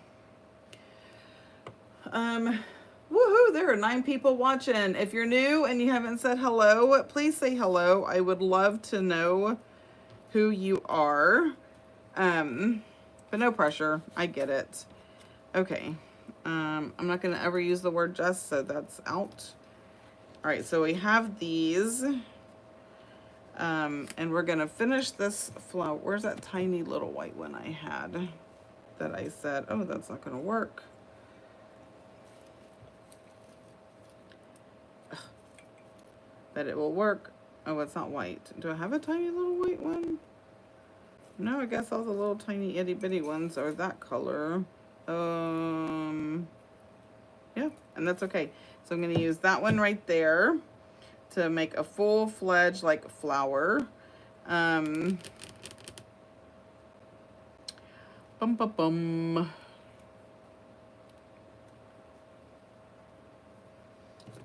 Woohoo, there are 9 people watching. If you're new and you haven't said hello, please say hello. I would love to know who you are. but no pressure. I get it. Okay. I'm not going to ever use the word just, so that's out. All right, so we have these. And we're going to finish this flower. Where's that tiny little white one I had that I said, oh, that's not going to work. Ugh. But it will work. Oh, it's not white. Do I have a tiny little white one? No, I guess all the little tiny itty bitty ones are that color. Yeah, and that's okay. So I'm going to use that one right there to make a full-fledged like flower. Bum bum bum.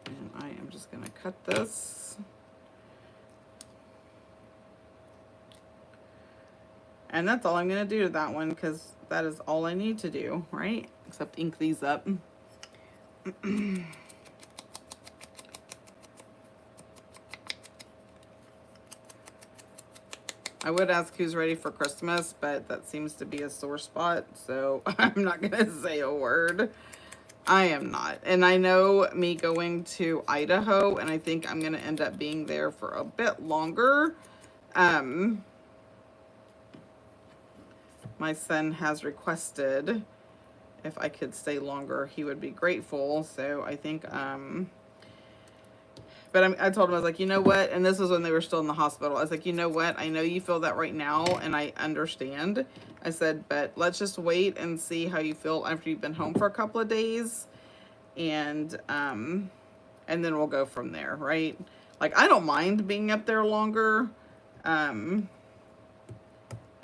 And I am just going to cut this. And that's all I'm going to do to that one, because that is all I need to do, right? Except ink these up. I would ask who's ready for Christmas, but that seems to be a sore spot, so I'm not going to say a word. I am not. And I know me going to Idaho, and I think I'm going to end up being there for a bit longer. My son has requested if I could stay longer, he would be grateful. So I think, but I told him, I was like, you know what? And this was when they were still in the hospital. I was like, you know what? I know you feel that right now, and I understand. I said, but let's just wait and see how you feel after you've been home for a couple of days. And then we'll go from there, right? Like, I don't mind being up there longer. I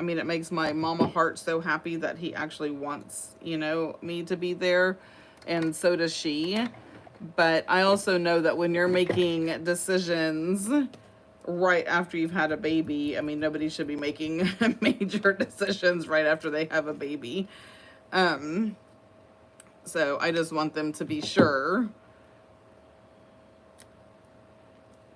mean, it makes my mama heart so happy that he actually wants, you know, me to be there. And so does she. But I also know that when you're making decisions right after you've had a baby, I mean, nobody should be making major decisions right after they have a baby. So I just want them to be sure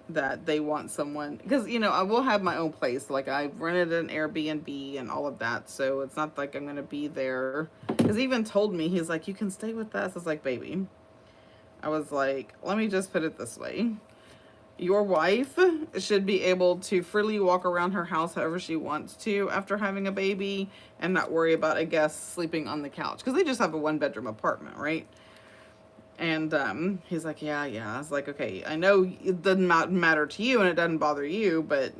that they want someone, because, you know, I will have my own place. Like, I've rented an Airbnb and all of that, so it's not like I'm going to be there. Because he even told me, he's like, you can stay with us. I was like, baby. I was like, let me just put it this way. Your wife should be able to freely walk around her house however she wants to after having a baby and not worry about a guest sleeping on the couch. Because they just have a one-bedroom apartment, right? And he's like, yeah. I was like, okay, I know it doesn't matter to you and it doesn't bother you, but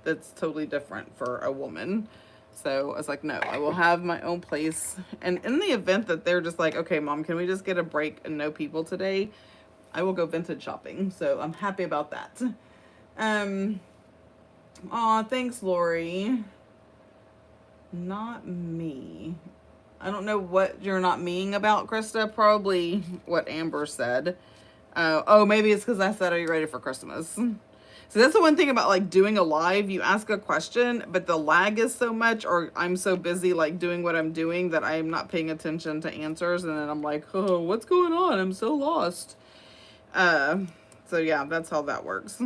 that's totally different for a woman. So I was like, no, I will have my own place. And in the event that they're just like, okay, Mom, can we just get a break and no people today? I will go vintage shopping. So I'm happy about that. Aw, thanks, Lori. Not me. I don't know what you're not meing about, Krista. Probably what Amber said. Oh, maybe it's because I said, are you ready for Christmas? So that's the one thing about like doing a live. You ask a question, but the lag is so much, or I'm so busy like doing what I'm doing that I'm not paying attention to answers. And then I'm like, oh, what's going on? I'm so lost. So yeah, that's how that works.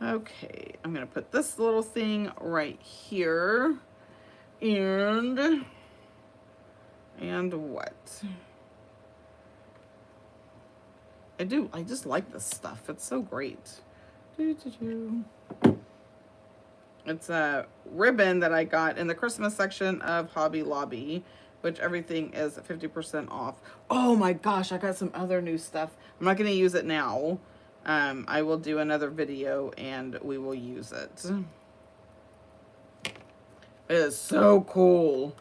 Okay, I'm going to put this little thing right here. And what? I just like this stuff. It's so great. It's a ribbon that I got in the Christmas section of Hobby Lobby, which everything is 50% off. Oh my gosh, I got some other new stuff. I'm not going to use it now. I will do another video and we will use it. It is so cool.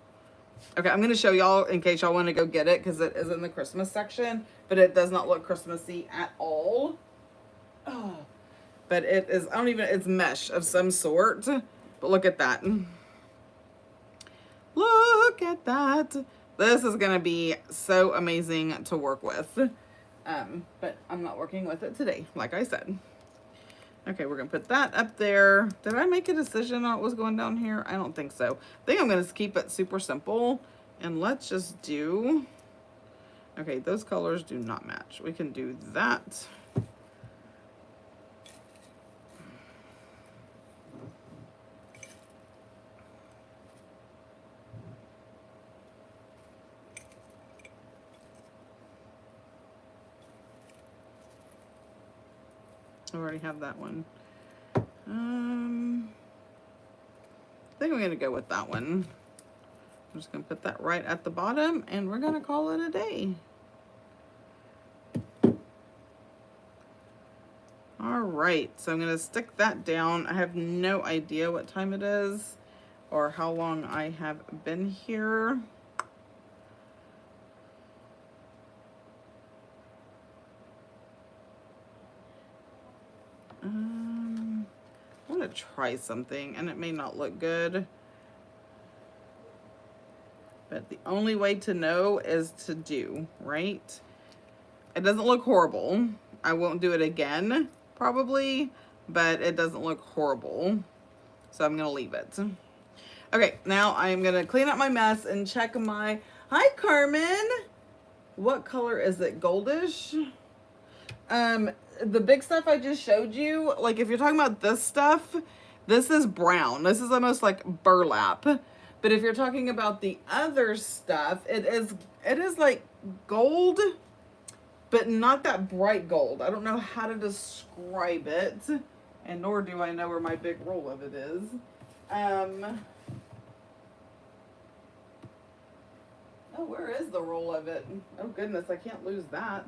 Okay, I'm going to show y'all in case y'all want to go get it, because it is in the Christmas section, but it does not look Christmassy at all. Oh, but it is, it's mesh of some sort. But look at that. Look at that. This is going to be so amazing to work with. But I'm not working with it today, like I said. Okay, we're going to put that up there. Did I make a decision on what was going down here? I don't think so. I think I'm going to keep it super simple. And let's just do... Okay, those colors do not match. We can do that. I already have that one. I think I'm going to go with that one. I'm just going to put that right at the bottom, and we're going to call it a day. All right, so I'm going to stick that down. I have no idea what time it is or how long I have been here. I want to try something, and it may not look good. But the only way to know is to do, right? It doesn't look horrible. I won't do it again, probably, but it doesn't look horrible. So I'm going to leave it. Okay, now I'm going to clean up my mess and check my... Hi, Carmen! What color is it? Goldish? The big stuff I just showed you, like if you're talking about this stuff, this is brown. This is almost like burlap. But if you're talking about the other stuff, it is like gold, but not that bright gold. I don't know how to describe it, and nor do I know where my big roll of it is. Oh, where is the roll of it? Oh goodness, I can't lose that.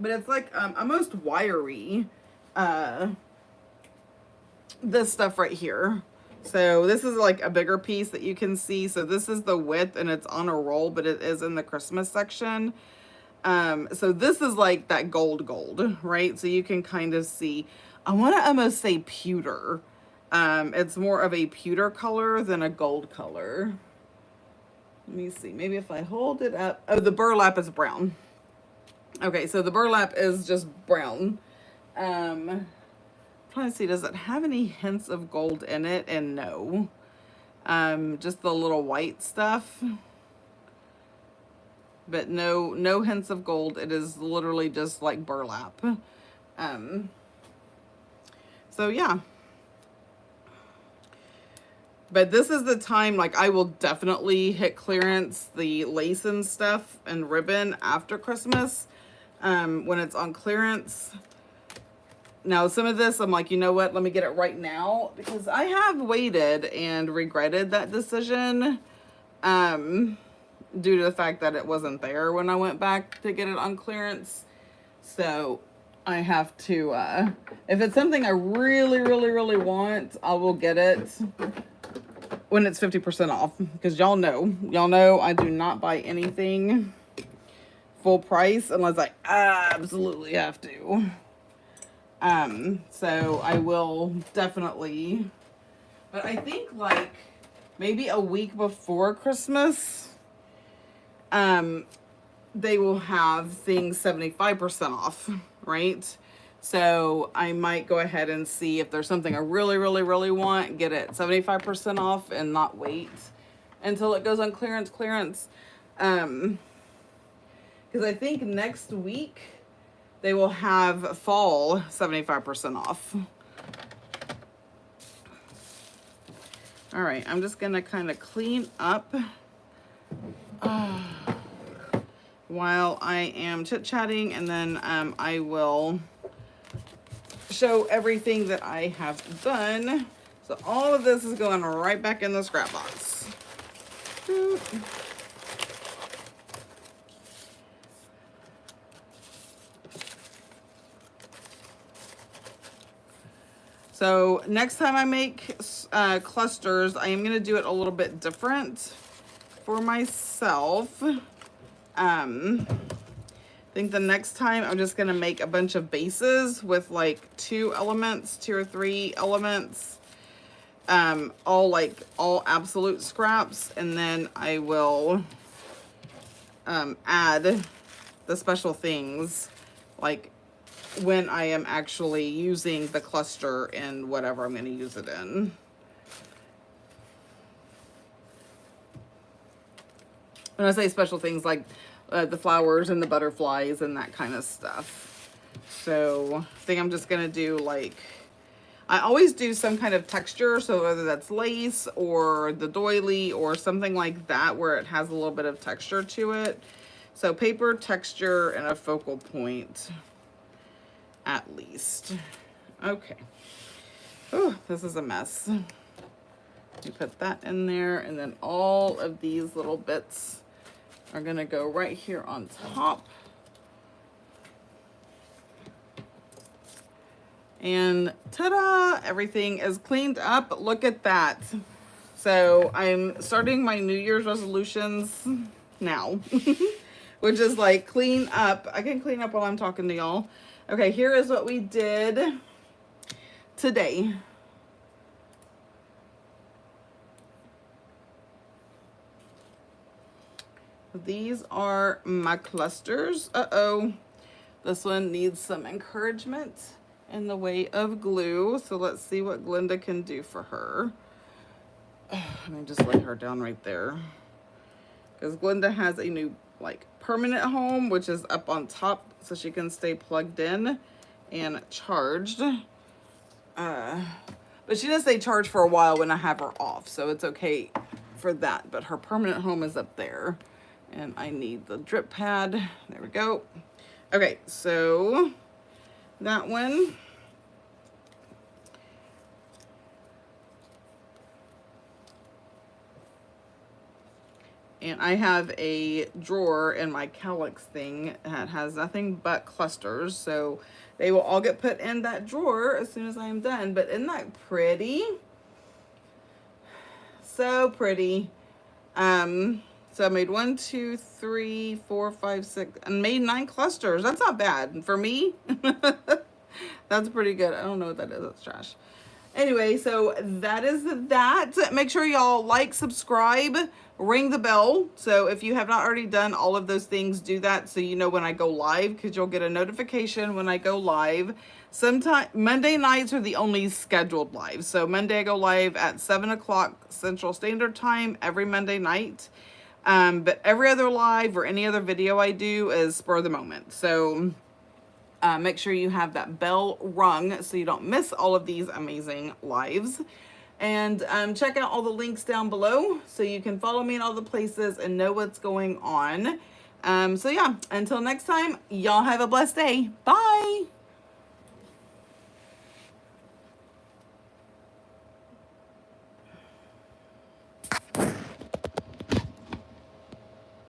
But it's like almost wiry, this stuff right here. So this is like a bigger piece that you can see. So this is the width, and it's on a roll, but it is in the Christmas section. So this is like that gold, right? So you can kind of see, I want to almost say pewter. It's more of a pewter color than a gold color. Let me see, maybe if I hold it up. Oh, the burlap is brown. Okay, so the burlap is just brown. Trying to see, does it have any hints of gold in it? And no. Just the little white stuff. But no hints of gold. It is literally just like burlap. So yeah. But this is the time, like, I will definitely hit clearance, the lace and stuff and ribbon after Christmas. When it's on clearance. Now, some of this, I'm like, you know what? Let me get it right now, because I have waited and regretted that decision, due to the fact that it wasn't there when I went back to get it on clearance. So I have to, if it's something I really want, I will get it when it's 50% off, because y'all know I do not buy anything full price unless I absolutely have to. So I will definitely, but I think like maybe a week before Christmas, they will have things 75% off, right? So I might go ahead and see if there's something I really want, get it 75% off and not wait until it goes on clearance. Because I think next week they will have fall 75% off. All right, I'm just gonna kind of clean up while I am chit-chatting, and then I will show everything that I have done. So all of this is going right back in the scrap box. So next time I make clusters, I am going to do it a little bit different for myself. I think the next time I'm just going to make a bunch of bases with like 2 or 3 elements, all absolute scraps, and then I will add the special things like when I am actually using the cluster in whatever I'm going to use it in. When I say special things, like the flowers and the butterflies and that kind of stuff. So I think I'm just going to do like, I always do some kind of texture. So whether that's lace or the doily or something like that, where it has a little bit of texture to it. So paper, texture, and a focal point at least. Okay. Oh, this is a mess. You put that in there, and then all of these little bits are gonna go right here on top. And ta-da, everything is cleaned up. Look at that. So I'm starting my New Year's resolutions now, which is like clean up. I can clean up while I'm talking to y'all. Okay, here is what we did today. These are my clusters. Uh-oh. This one needs some encouragement in the way of glue. So let's see what Glenda can do for her. Let me just lay her down right there. Because Glenda has a new like permanent home, which is up on top so she can stay plugged in and charged. But she does stay charged for a while when I have her off. So it's okay for that. But her permanent home is up there. And I need the drip pad. There we go. Okay, so that one. And I have a drawer in my calyx thing that has nothing but clusters. So they will all get put in that drawer as soon as I am done. But isn't that pretty? So pretty. So I made 1, 2, 3, 4, 5, 6, and made 9 clusters. That's not bad for me. That's pretty good. I don't know what that is. That's trash. Anyway, so that is that. Make sure y'all like, subscribe, ring the bell. So if you have not already done all of those things, do that so you know when I go live, because you'll get a notification when I go live. Sometime Monday nights are the only scheduled live. So Monday I go live at 7 o'clock Central Standard Time every Monday night. But every other live or any other video I do is spur of the moment. So make sure you have that bell rung so you don't miss all of these amazing lives. And check out all the links down below so you can follow me in all the places and know what's going on. So yeah, until next time, y'all have a blessed day. Bye.